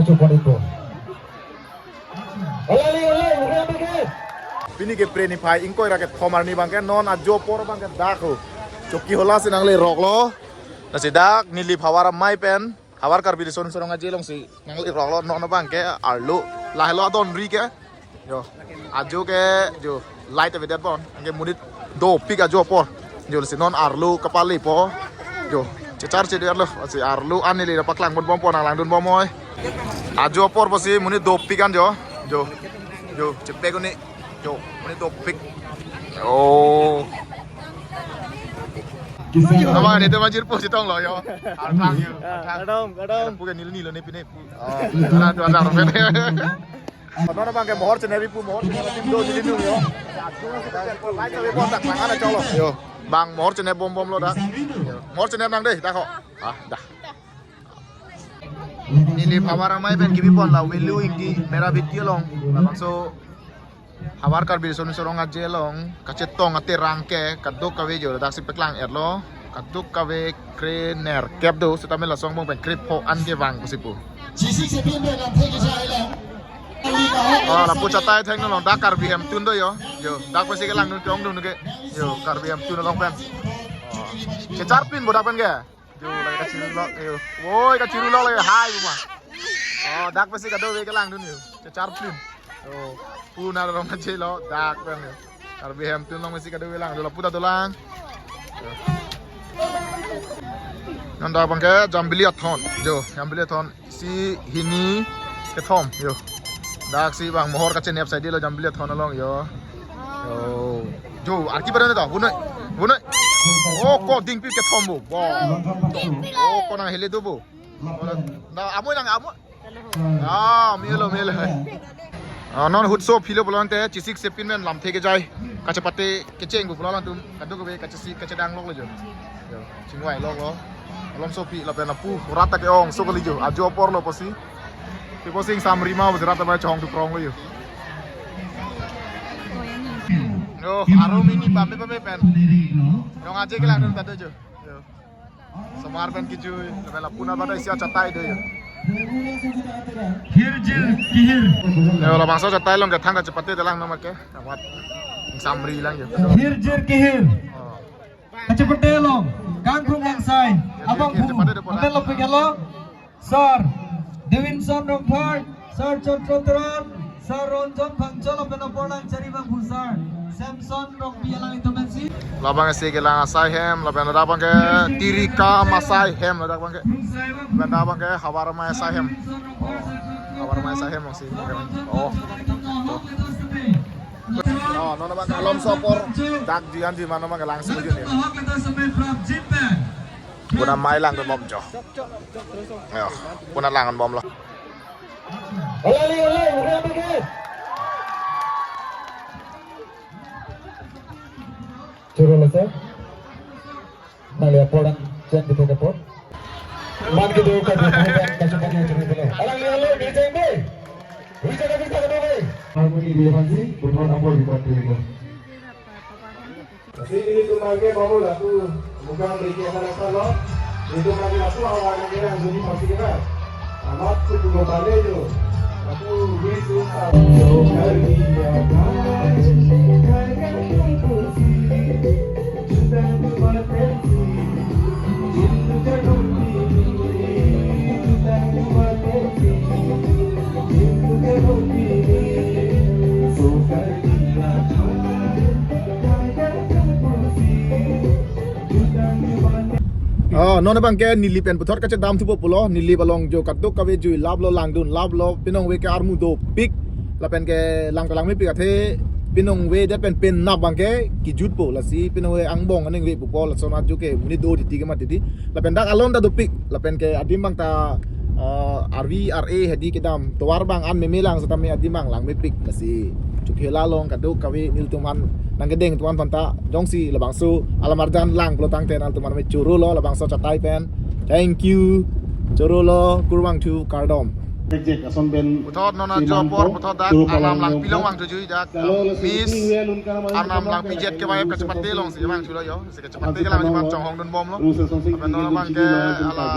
maju ponipo. Oleh, bukan. Pini ke preni pai ingkoi raket thomar ni bangke non ajo por bangke dako choki hola sinang le rok lo nasi dak nili phawara mai pen hawar kar bi son songa jelong si nang le rok lo non bangke arlo la helo don ri ke yo ajo ke jo light evident bon angke munit do pik ajo por jo si non arlo kapali po jo cecar ce lo si arlo anili dapat lang bon pon lang dun bomoy ajo por posi munit do pikan jo cepe ko ni Yo, ini topik. Oh. Nama ni tu majir pun sitong lo yo. Arang yo. Kadang. Bukan nil ni pinip. Oh. Ada ramen. Padahal bang ke mohor ceneri pu mohor tim do jadi nu yo. Lai ke bom tak langan aja lo. Yo. Bang mohor ceneri bom lo dah. Mohor ceneri nang deh, dah kok. Dah. Nili pawara mai ben kibi pon la welu ingdi merah video long. Langsung hawar kar bi son sorong ajelong kacetong ate rangke kaduk kawe jo dak si peklang erlo kaduk kawe krener kep do setamel la song bong ben krip ho an ke wang kusipu oh la pucha tai theng no dak kar bi hem tun do yo dak pasi ke lang nu tong nu ke yo kar bi hem tun long pen ke char pin bodak pen ke jo la ka chiru lo yo woi ka chiru lo le hai ma oh dak pasi ka do ke lang nu yo ke char pin oh puna orang macam lo dak bang karbi hem tu long mesti kada bilang dulu puta dolang nanda bang ke jambili athon jambili athon si hini ke thom yo dak si bang mohor kache nep side lo jambili athon long yo arki pada ni dah bunai oh ko ding pi ke thom bu oh ko nang hele tu bu na amoy milo non hutso philo bolante chisik sepin men lam theke jai kachapate kecheng bu pulang tum kadu ko be kachasi kachadang lok lo jo chingwai lok lo lom sopi la pena pu rata ke ong so kali jo ajo por lo posi ke posing samrima bu rata ba chong tu prong lo yo yo arum ini pame pen dong aje ke lang dun tado jo semar pen kiju la puna bada isia chatai do yo Yo la bangsa chatai long ke thang ka chapate dalang nama ke awat samri lang yo Kihir Kachapate long gang khung gang sai abang phu hotel lo pegalo sir Devinson Romford sir Chotron sir Ronjon Phangchol apena porang chari bang phu sir Samson Rompi alang itu mensi labang se ke lang asai hem labang da bang ke tirika masai hem da bang ke banda bang ke hawar ma asai hem hawar ma asai hem si oh nona bang alom sopor dak jian di mana bang langsung aja nih puna mai lang ke bom jo yo puna langan bom lo Oleh, bukan. Curul sir. Nalia podang jen di tengah pod. Man ke do ka kachapati curul bolo. Oleh, bijay be. Bijay ka bisa ka be. Harmoni devansi putra nombor di pot ini. Kasi ini tumage babu la tu bukan beri apa lo. Itu lagi aku awal lagi yang jadi pasti kita. Amat tu dua kali tu. Aku bisu yo kali ya nona bang ke nili pen puthor kache dam thupo pulo nili balong jo kaduk kawe jui lab lo langdun lab lo pinong we ke armu do pik la pen ke lang kalang me pik athe pinong we dat pen na bang ke ki jut po la si pinong we angbong aning we po la sona ju ke muni do ti ke mat ti la pen dak alon da do pik la pen ke adim bang ta RVRA hedi ke dam to war bang an me melang satame adim bang lang me pik la si chukhela long kaduk kawe nil tuman nang gedeng tuan panta jongsi labang su alamarjan lang pelotang tenal tuman me churu lo labang so chatai pen thank you churu lo kurwang tu kardom Reject ason ben Putot nona jopor putot dak arnam lang pilong wang tujuh dak mis arnam lang pijet ke bayar kecepat long sih bang sudah yo sih kecepat ke lang cuma conghong dan bom lo apa nona bang ke ala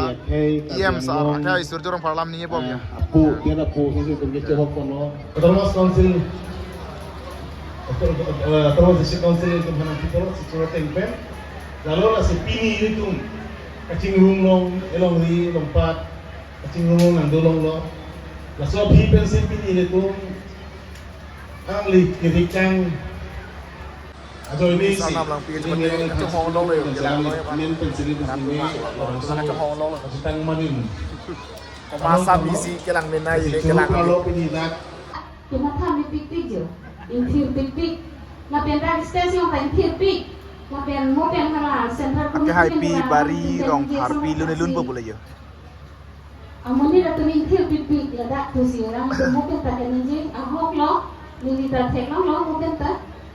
IM sar ke isur jorong parlam nih bom ya aku dia ada aku sih tuh dia coba kono terus konsil terus si konsil itu mana kita si surat tempen lalu lah si pini itu kacing rumong elong ri lompat kacing rumong nandolong lo la so bi pensin pini itu angli kirikang atau ini sih arnam lang pijet cepat conghong long le jalan lo ya bang men pensin itu sini sana conghong long lo tang manin masa misi ke lang menai ini ke lang kalau penyidak Kitaทำเป็นปิ๊กๆอยู่อินทิวปิ๊กๆเราเป็นรักสเตชันแต่อินทิวปิ๊กเราเป็นโมเป็นขนาดเซ็นทรัลคอมมิวนิ ke ตี้ hai pi bari rong harpi lun lun po boleh yo เอามันนี่เราตัวอินทิวปิ๊กๆระดับตัวสิorangเป็นโมเป็นแต่กันจริงเอาหกล้อนี่มีแต่เทคล้อโมเป็นแต่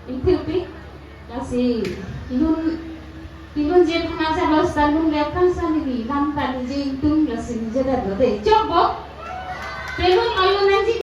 อินทิวปิ๊กแล้วสิilun jet khana sa lo sta lun le kan sa ni lan ta ni jing tung la sin je da de chok bo